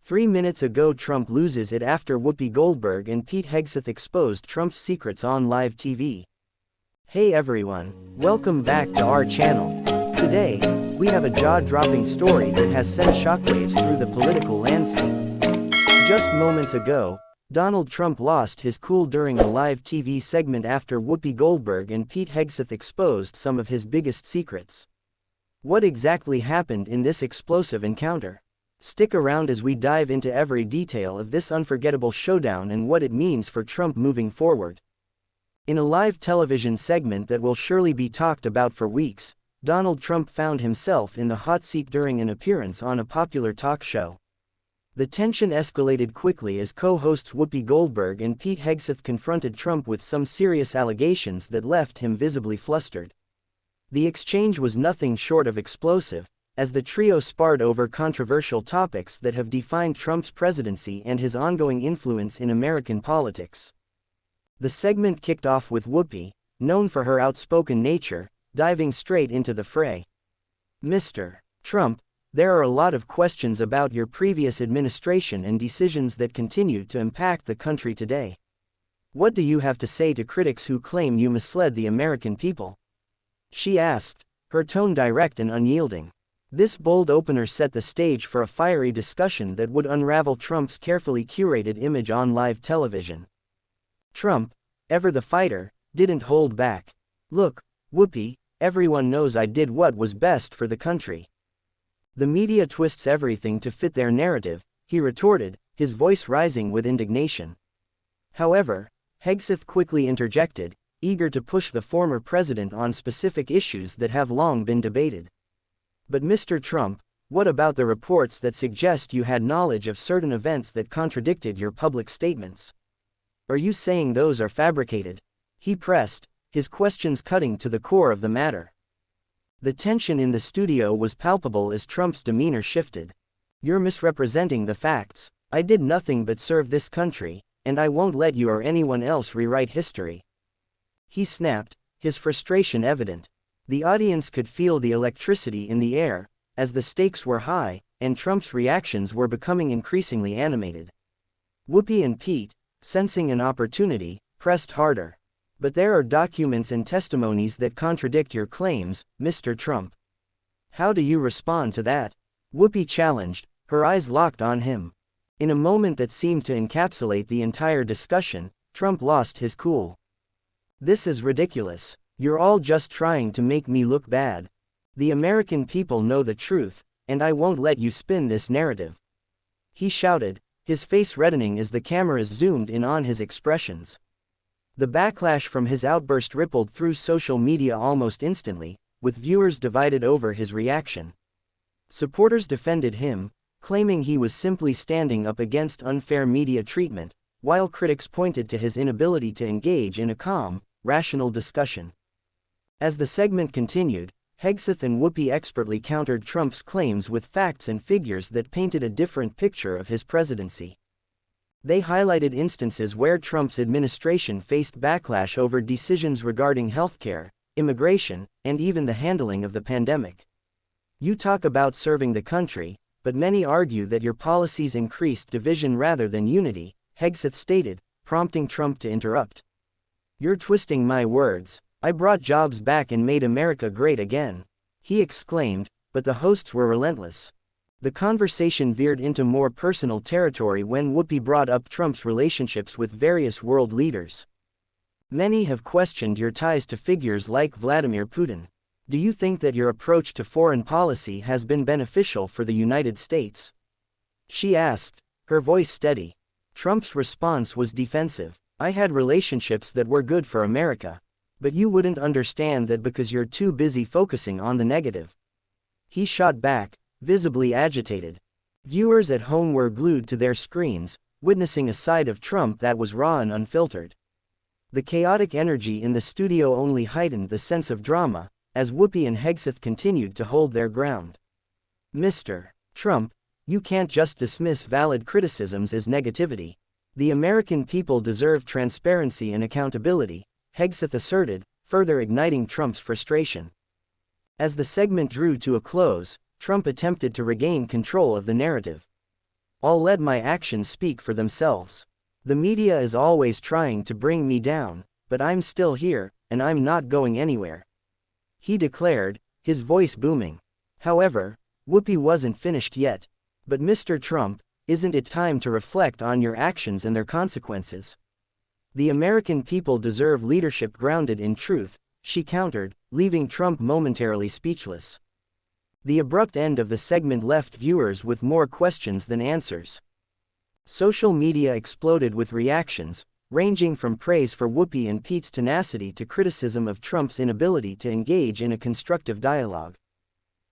3 minutes ago Trump loses it after Whoopi Goldberg and Pete Hegseth exposed Trump's secrets on live TV. Hey everyone, welcome back to our channel. Today, we have a jaw-dropping story that has sent shockwaves through the political landscape. Just moments ago, Donald Trump lost his cool during a live TV segment after Whoopi Goldberg and Pete Hegseth exposed some of his biggest secrets. What exactly happened in this explosive encounter? Stick around as we dive into every detail of this unforgettable showdown and what it means for Trump moving forward. In a live television segment that will surely be talked about for weeks, Donald Trump found himself in the hot seat during an appearance on a popular talk show. The tension escalated quickly as co-hosts Whoopi Goldberg and Pete Hegseth confronted Trump with some serious allegations that left him visibly flustered. The exchange was nothing short of explosive, as the trio sparred over controversial topics that have defined Trump's presidency and his ongoing influence in American politics. The segment kicked off with Whoopi, known for her outspoken nature, diving straight into the fray. "Mr. Trump, there are a lot of questions about your previous administration and decisions that continue to impact the country today. What do you have to say to critics who claim you misled the American people?" she asked, her tone direct and unyielding. This bold opener set the stage for a fiery discussion that would unravel Trump's carefully curated image on live television. Trump, ever the fighter, didn't hold back. "Look, Whoopi, everyone knows I did what was best for the country. The media twists everything to fit their narrative," he retorted, his voice rising with indignation. However, Hegseth quickly interjected, eager to push the former president on specific issues that have long been debated. "But Mr. Trump, what about the reports that suggest you had knowledge of certain events that contradicted your public statements? Are you saying those are fabricated?" he pressed, his questions cutting to the core of the matter. The tension in the studio was palpable as Trump's demeanor shifted. "You're misrepresenting the facts. I did nothing but serve this country, and I won't let you or anyone else rewrite history," he snapped, his frustration evident. The audience could feel the electricity in the air, as the stakes were high, and Trump's reactions were becoming increasingly animated. Whoopi and Pete, sensing an opportunity, pressed harder. "But there are documents and testimonies that contradict your claims, Mr. Trump. How do you respond to that?" Whoopi challenged, her eyes locked on him. In a moment that seemed to encapsulate the entire discussion, Trump lost his cool. "This is ridiculous. You're all just trying to make me look bad. The American people know the truth, and I won't let you spin this narrative," he shouted, his face reddening as the cameras zoomed in on his expressions. The backlash from his outburst rippled through social media almost instantly, with viewers divided over his reaction. Supporters defended him, claiming he was simply standing up against unfair media treatment, while critics pointed to his inability to engage in a calm, rational discussion. As the segment continued, Hegseth and Whoopi expertly countered Trump's claims with facts and figures that painted a different picture of his presidency. They highlighted instances where Trump's administration faced backlash over decisions regarding healthcare, immigration, and even the handling of the pandemic. "You talk about serving the country, but many argue that your policies increased division rather than unity," Hegseth stated, prompting Trump to interrupt. "You're twisting my words. I brought jobs back and made America great again," he exclaimed, but the hosts were relentless. The conversation veered into more personal territory when Whoopi brought up Trump's relationships with various world leaders. "Many have questioned your ties to figures like Vladimir Putin. Do you think that your approach to foreign policy has been beneficial for the United States?" she asked, her voice steady. Trump's response was defensive. "I had relationships that were good for America. But you wouldn't understand that because you're too busy focusing on the negative," he shot back, visibly agitated. Viewers at home were glued to their screens, witnessing a side of Trump that was raw and unfiltered. The chaotic energy in the studio only heightened the sense of drama, as Whoopi and Hegseth continued to hold their ground. "Mr. Trump, you can't just dismiss valid criticisms as negativity. The American people deserve transparency and accountability," Hegseth asserted, further igniting Trump's frustration. As the segment drew to a close, Trump attempted to regain control of the narrative. I'll let my actions speak for themselves. The media is always trying to bring me down, but I'm still here, and I'm not going anywhere," he declared, his voice booming. However, Whoopi wasn't finished yet. "But Mr. Trump, isn't it time to reflect on your actions and their consequences? The American people deserve leadership grounded in truth," she countered, leaving Trump momentarily speechless. The abrupt end of the segment left viewers with more questions than answers. Social media exploded with reactions, ranging from praise for Whoopi and Pete's tenacity to criticism of Trump's inability to engage in a constructive dialogue.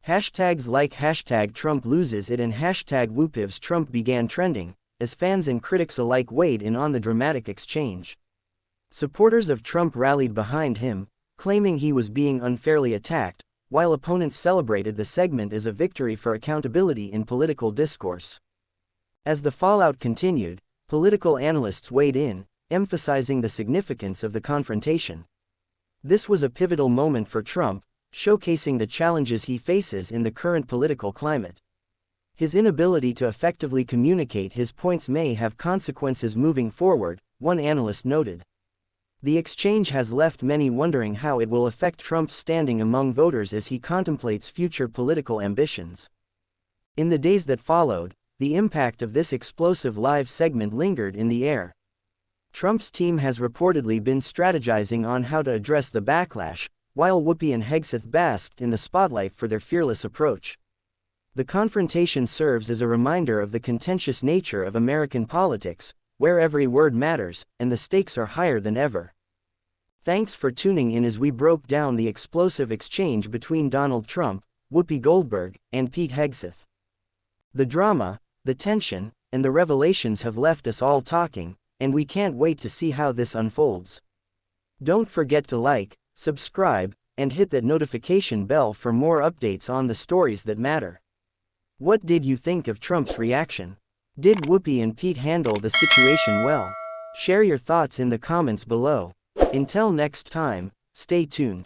Hashtags like #TrumpLosesIt and #WhoopivsTrump began trending, as fans and critics alike weighed in on the dramatic exchange. Supporters of Trump rallied behind him, claiming he was being unfairly attacked, while opponents celebrated the segment as a victory for accountability in political discourse. As the fallout continued, political analysts weighed in, emphasizing the significance of the confrontation. This was a pivotal moment for Trump, showcasing the challenges he faces in the current political climate. His inability to effectively communicate his points may have consequences moving forward, one analyst noted. The exchange has left many wondering how it will affect Trump's standing among voters as he contemplates future political ambitions. In the days that followed, the impact of this explosive live segment lingered in the air. Trump's team has reportedly been strategizing on how to address the backlash, while Whoopi and Hegseth basked in the spotlight for their fearless approach. The confrontation serves as a reminder of the contentious nature of American politics, where every word matters, and the stakes are higher than ever. Thanks for tuning in as we broke down the explosive exchange between Donald Trump, Whoopi Goldberg, and Pete Hegseth. The drama, the tension, and the revelations have left us all talking, and we can't wait to see how this unfolds. Don't forget to like, subscribe, and hit that notification bell for more updates on the stories that matter. What did you think of Trump's reaction? Did Whoopi and Pete handle the situation well? Share your thoughts in the comments below. Until next time, stay tuned.